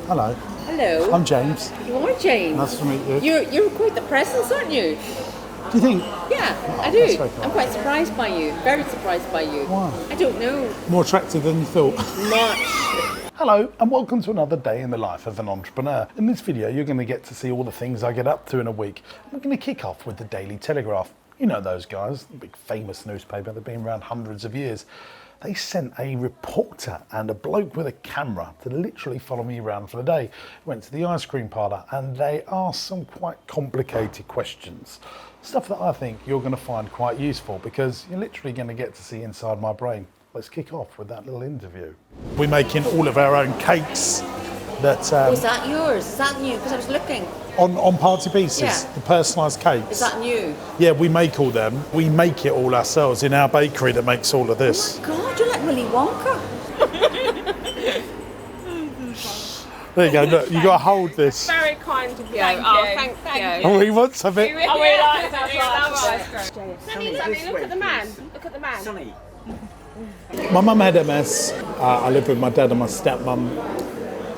Hello. Hello. I'm James. You are James. Nice to meet you. You're quite the presence, aren't you? Do you think? Yeah, Oh, I do. that's very kind. I'm quite surprised by you. Very surprised by you. Why? I don't know. More attractive than you thought. Much. Hello and welcome to another day in the life of an entrepreneur. In this video you're going to get to see all the things I get up to in a week. We're going to kick off with the Daily Telegraph. You know those guys, the big famous newspaper, they've been around hundreds of years. They sent a reporter and a bloke with a camera to literally follow me around for the day. Went to the ice cream parlour and they asked some quite complicated questions. Stuff that I think you're going to find quite useful because you're literally going to get to see inside my brain. Let's kick off with that little interview. We're making all of our own cakes. That Was that yours? Is that new? Because I was looking. on party pieces, Yeah. the personalised cakes. Is that new? Yeah, we make all them. We make it all ourselves in our bakery that makes all of this. Oh my God, you're like Willy Wonka. There you go, look, you got to hold this. Very kind of you. Thank you. Oh, he wants a bit. I really like that. Sunny, look at the man. Look at the man. Sunny. My mum had MS. I lived with my dad and my stepmum.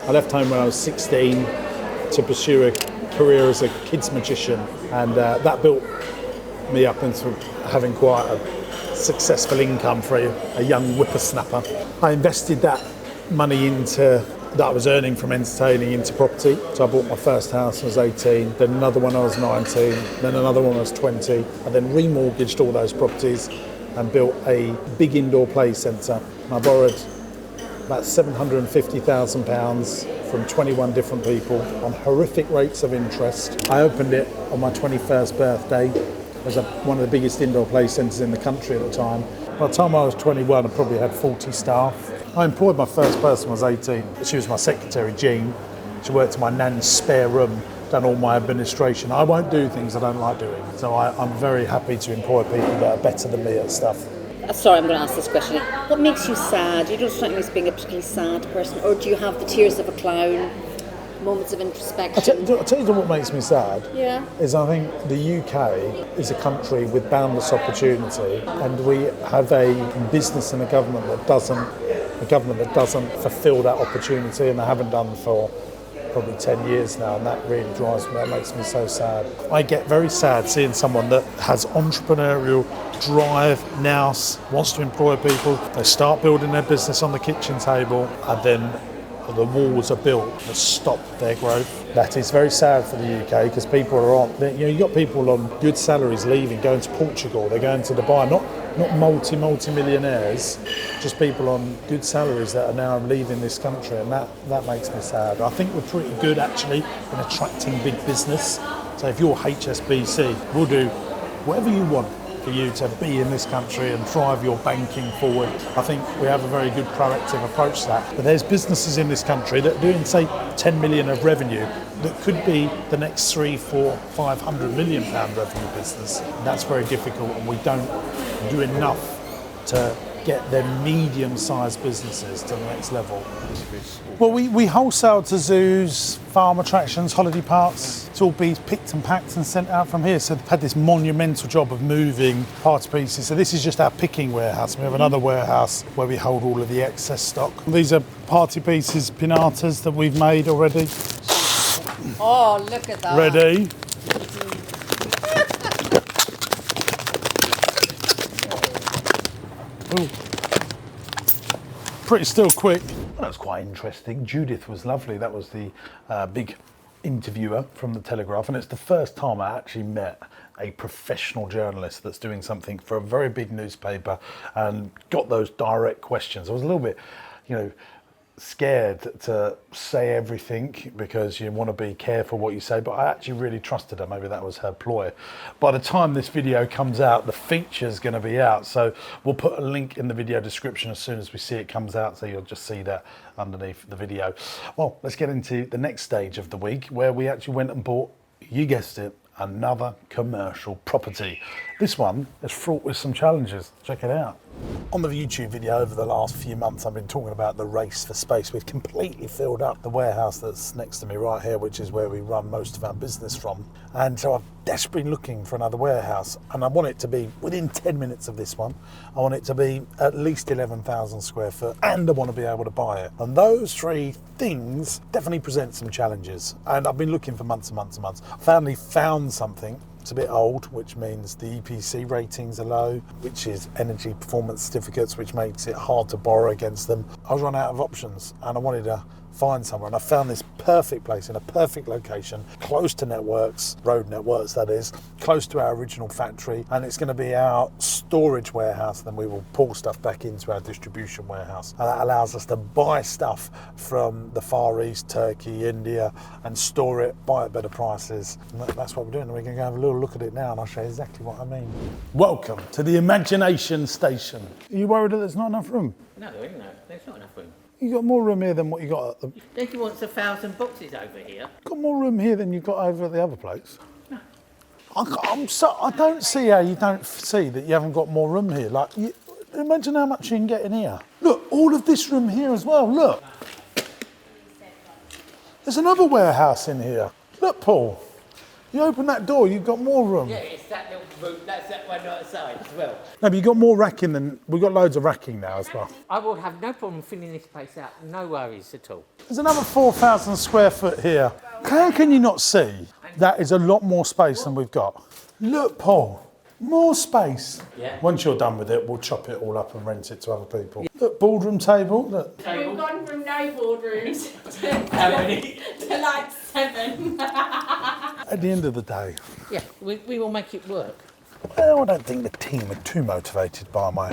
I left home when I was 16 to pursue a career as a kids magician, and that built me up into having quite a successful income for a young whippersnapper. I invested that money that I was earning from entertaining into property. So I bought my first house when I was 18, then another one when I was 19, then another one when I was 20, and then remortgaged all those properties and built a big indoor play centre. I borrowed about £750,000 from 21 different people on horrific rates of interest. I opened it on my 21st birthday. It was one of the biggest indoor play centres in the country at the time. By the time I was 21, I probably had 40 staff. I employed my first person when I was 18. She was my secretary, Jean. She worked in my nan's spare room, done all my administration. I won't do things I don't like doing. So I'm very happy to employ people that are better than me at stuff. Sorry, I'm going to ask this question. What makes you sad? You don't strike me as being a particularly sad person, or do you have the tears of a clown, moments of introspection? I'll tell you what makes me sad. Yeah. Is I think the UK is a country with boundless opportunity, and we have a business and a government that doesn't fulfil that opportunity, and they haven't done for probably 10 years now, and that really drives me, that makes me so sad. I get very sad seeing someone that has entrepreneurial drive, nous, wants to employ people, they start building their business on the kitchen table, and then the walls are built that stop their growth. That is very sad for the UK because people are on, you've got people on good salaries leaving, going to Portugal, they're going to Dubai, not multi-millionaires, just people on good salaries that are now leaving this country, and that makes me sad. I think we're pretty good actually in attracting big business. So if you're HSBC, we'll do whatever you want for you to be in this country and drive your banking forward. I think we have a very good proactive approach to that. But there's businesses in this country that are doing, say, 10 million of revenue that could be the next 3, 4, 500 million pound revenue business. And that's very difficult, and we don't do enough to get them medium-sized businesses to the next level. Well, we wholesale to zoos, farm attractions, holiday parks. It's all be picked and packed and sent out from here. So they've had this monumental job of moving party pieces. So this is just our picking warehouse. We have another warehouse where we hold all of the excess stock. These are party pieces, pinatas that we've made already. Oh, look at that. Ready. Ooh. Pretty still quick. That was quite interesting. Judith was lovely. That was the big interviewer from the Telegraph, and it's the first time I actually met a professional journalist that's doing something for a very big newspaper and got those direct questions. I was a little bit, scared to say everything because you want to be careful what you say, but I actually really trusted her. Maybe that was her ploy. By the time this video comes out, the feature's going to be out, so we'll put a link in the video description as soon as we see it comes out, so you'll just see that underneath the video. Well, let's get into the next stage of the week where we actually went and bought, you guessed it, another commercial property. This one is fraught with some challenges. Check it out. On the YouTube video over the last few months, I've been talking about the race for space. We've completely filled up the warehouse that's next to me right here, which is where we run most of our business from. And so I've desperately been looking for another warehouse, and I want it to be within 10 minutes of this one. I want it to be at least 11,000 square foot, and I want to be able to buy it. And those three things definitely present some challenges. And I've been looking for months and months and months. I finally found something. It's a bit old, which means the EPC ratings are low, which is energy performance certificates, which makes it hard to borrow against them. I was run out of options and I wanted to find somewhere, and I found this perfect place in a perfect location, close to networks, road networks that is, close to our original factory, and it's going to be our storage warehouse. Then we will pull stuff back into our distribution warehouse, and that allows us to buy stuff from the Far East, Turkey, India, and store it, buy at better prices. And that's what we're doing. We're going to go have a little look at it now, and I'll show you exactly what I mean. Welcome to the Imagination Station. Are you worried that there's not enough room? No, there isn't. There's not enough room. You got more room here than what you got at the... He wants 1,000 boxes over here. Got more room here than you got over at the other place. No. I don't see how you don't see that you haven't got more room here. Like, imagine how much you can get in here. Look, all of this room here as well. Look. There's another warehouse in here. Look, Paul. You open that door, you've got more room. Yeah, it's that little room. That's that one outside as well. No, but you've got more racking than... We've got loads of racking now as well. I will have no problem filling this place out. No worries at all. There's another 4,000 square foot here. How can you not see that is a lot more space than we've got? Look, Paul, more space. Yeah. Once you're done with it, we'll chop it all up and rent it to other people. Look, boardroom table, look. We've gone from no boardrooms How many? to like 7. At the end of the day, Yeah, we will make it work. well, I don't think the team are too motivated by my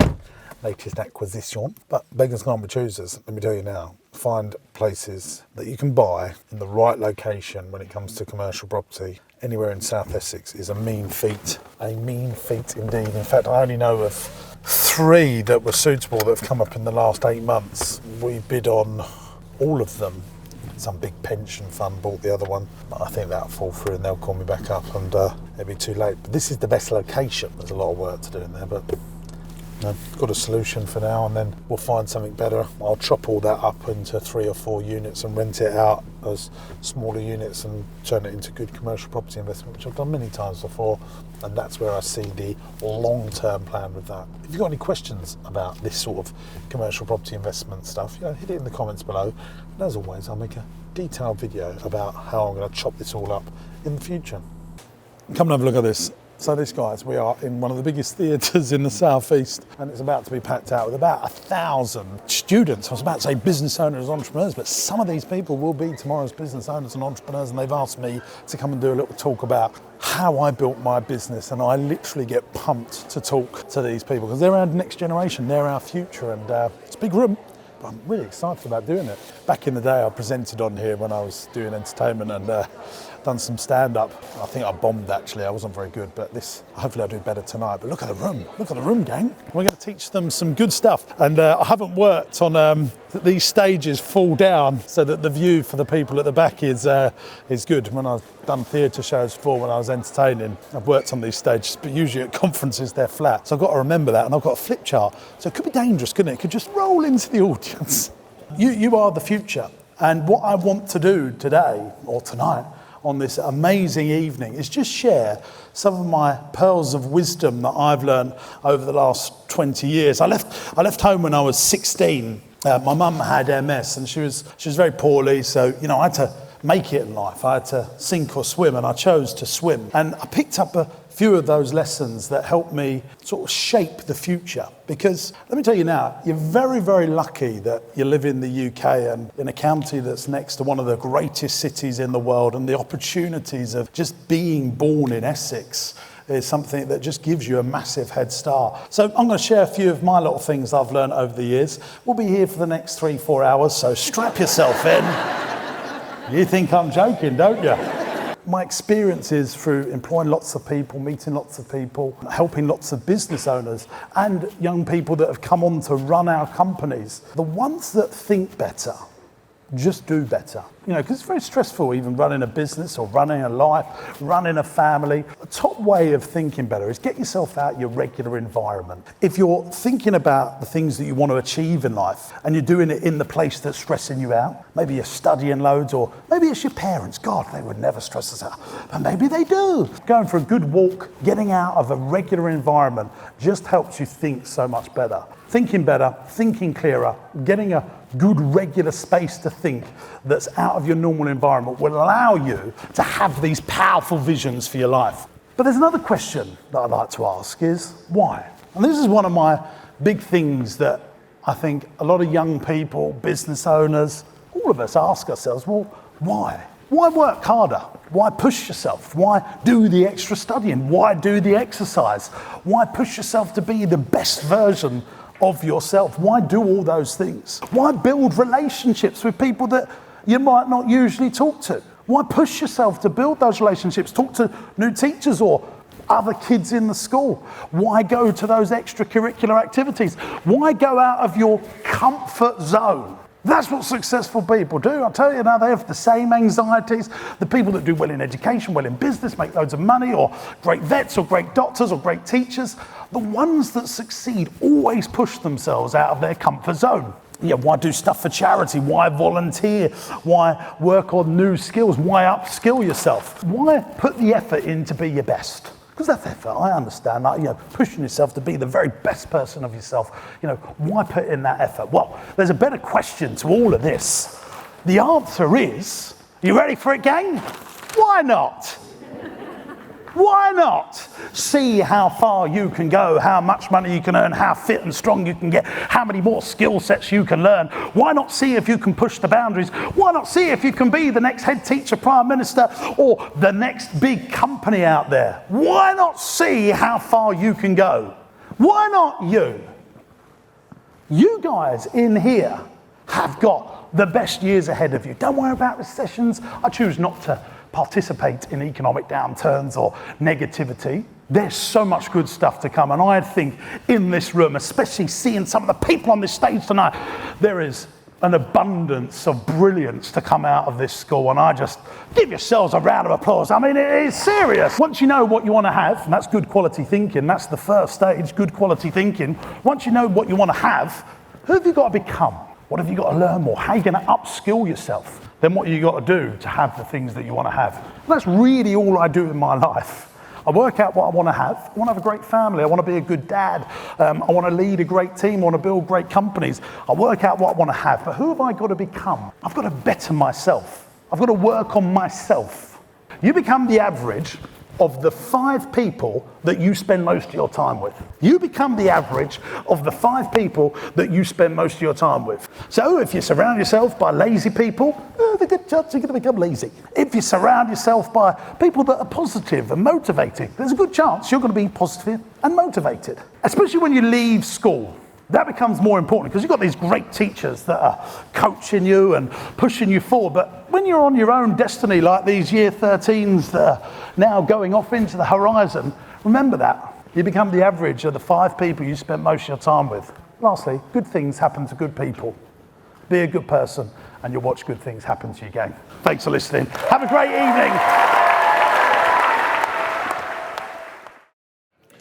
latest acquisition, but beggars can't be choosers. Let me tell you now, find places that you can buy in the right location when it comes to commercial property anywhere in South Essex is a mean feat. A mean feat indeed. In fact, I only know of 3 that were suitable that have come up in the last 8 months. We bid on all of them. Some big pension fund bought the other one. I think that'll fall through and they'll call me back up and it'll be too late. But this is the best location. There's a lot of work to do in there, but got a solution for now, and then we'll find something better. I'll chop all that up into 3 or 4 units and rent it out as smaller units and turn it into good commercial property investment, which I've done many times before, and that's where I see the long-term plan with that. If you've got any questions about this sort of commercial property investment stuff, hit it in the comments below. And as always, I'll make a detailed video about how I'm going to chop this all up in the future. Come and have a look at this. So this, guys, we are in one of the biggest theatres in the southeast, and it's about to be packed out with about 1,000 students. I was about to say business owners, entrepreneurs, but some of these people will be tomorrow's business owners and entrepreneurs, and they've asked me to come and do a little talk about how I built my business, and I literally get pumped to talk to these people because they're our next generation, they're our future, and it's a big room. But I'm really excited about doing it. Back in the day, I presented on here when I was doing entertainment and done some stand-up. I think I bombed, actually. I wasn't very good, but hopefully I'll do better tonight. But look at the room. Look at the room, gang. We're going to teach them some good stuff. And I haven't worked on that these stages fall down so that the view for the people at the back is good. When I've done theatre shows before, when I was entertaining, I've worked on these stages, but usually at conferences they're flat. So I've got to remember that, and I've got a flip chart. So it could be dangerous, couldn't it? It could just roll into the audience. You are the future. And what I want to do today, or tonight, on this amazing evening is just share some of my pearls of wisdom that I've learned over the last 20 years. I left home when I was 16. My mum had MS and she was very poorly, so I had to make it in life. I had to sink or swim, and I chose to swim. And I picked up a few of those lessons that helped me sort of shape the future. Because let me tell you now, you're very, very lucky that you live in the UK and in a county that's next to one of the greatest cities in the world, and the opportunities of just being born in Essex is something that just gives you a massive head start. So I'm going to share a few of my little things I've learned over the years. We'll be here for the next 3-4 hours, so strap yourself in. You think I'm joking, don't you? My experiences through employing lots of people, meeting lots of people, helping lots of business owners and young people that have come on to run our companies. The ones that think better just do better. You know, because it's very stressful even running a business or running a life, running a family. The top way of thinking better is get yourself out your regular environment. If you're thinking about the things that you want to achieve in life and you're doing it in the place that's stressing you out, maybe you're studying loads, or maybe it's your parents. God, they would never stress us out, but maybe they do. Going for a good walk, getting out of a regular environment just helps you think so much better. Thinking better, thinking clearer, getting a good regular space to think that's out of your normal environment will allow you to have these powerful visions for your life. But there's another question that I'd like to ask is why? And this is one of my big things that I think a lot of young people, business owners, all of us ask ourselves, well, why? Why work harder? Why push yourself? Why do the extra studying? Why do the exercise? Why push yourself to be the best version of yourself? Why do all those things? Why build relationships with people that you might not usually talk to? Why push yourself to build those relationships? Talk to new teachers or other kids in the school. Why go to those extracurricular activities? Why go out of your comfort zone? That's what successful people do. I tell you now, they have the same anxieties. The people that do well in education, well in business, make loads of money, or great vets, or great doctors, or great teachers, the ones that succeed always push themselves out of their comfort zone. Yeah, why do stuff for charity? Why volunteer? Why work on new skills? Why upskill yourself? Why put the effort in to be your best? Because that's effort, I understand that, you know, pushing yourself to be the very best person of yourself. You know, why put in that effort? Well, there's a better question to all of this. The answer is, you ready for it, gang? Why not? Why not? See how far you can go, how much money you can earn, how fit and strong you can get, how many more skill sets you can learn. Why not see if you can push the boundaries? Why not see if you can be the next head teacher, prime minister, or the next big company out there? Why not see how far you can go? Why not you? You guys in here have got the best years ahead of you. Don't worry about recessions. I choose not to participate in economic downturns or negativity. There's so much good stuff to come, and I think in this room, especially seeing some of the people on this stage tonight, there is an abundance of brilliance to come out of this school, and I just give yourselves a round of applause. I mean, it is serious. Once you know what you want to have, and that's good quality thinking, that's the first stage, good quality thinking. Once you know what you want to have, who have you got to become? What have you got to learn more? How are you going to upskill yourself? Then what you got to do to have the things that you want to have. And that's really all I do in my life. I work out what I want to have. I want to have a great family. I want to be a good dad. I want to lead a great team. I want to build great companies. I work out what I want to have. But who have I got to become? I've got to better myself. I've got to work on myself. You become the average of the 5 people that you spend most of your time with. You become the average of the 5 people that you spend most of your time with. So if you surround yourself by lazy people, there's a good chance you're going to become lazy. If you surround yourself by people that are positive and motivating, there's a good chance you're going to be positive and motivated. Especially when you leave school. That becomes more important because you've got these great teachers that are coaching you and pushing you forward. But when you're on your own destiny, like these year 13s that are now going off into the horizon, remember that. You become the average of the 5 people you spent most of your time with. Lastly, good things happen to good people. Be a good person and you'll watch good things happen to you, gang. Thanks for listening. Have a great evening.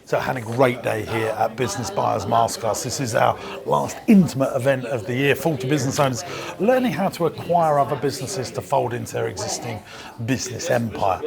So I had a great day here at Business Buyers Masterclass. This is our last intimate event of the year. 40 business owners learning how to acquire other businesses to fold into their existing business empire.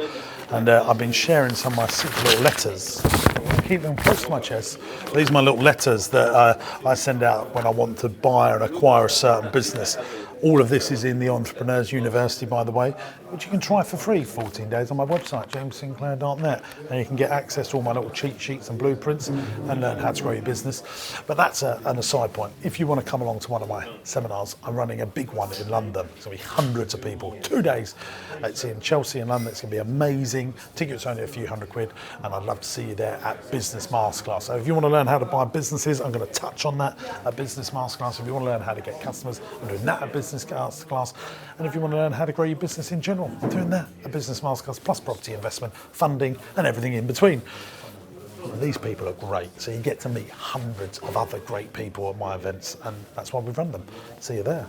And I've been sharing some of my secret little letters. I'm going to keep them close to my chest. These are my little letters that I send out when I want to buy and acquire a certain business. All of this is in the Entrepreneurs University, by the way, which you can try for free 14 days on my website, jamessinclair.net. And you can get access to all my little cheat sheets and blueprints and learn how to grow your business. But that's an aside point. If you want to come along to one of my seminars, I'm running a big one in London. It's going to be hundreds of people, 2 days. It's in Chelsea in London. It's going to be amazing. Tickets are only a few £100, and I'd love to see you there at Business Masterclass. So if you want to learn how to buy businesses, I'm going to touch on that at Business Masterclass. If you want to learn how to get customers, I'm doing that at Business Masterclass. And if you want to learn how to grow your business in general, I'm doing that at Business Masterclass, plus property investment, funding, and everything in between. And these people are great. So you get to meet hundreds of other great people at my events, and that's why we run them. See you there.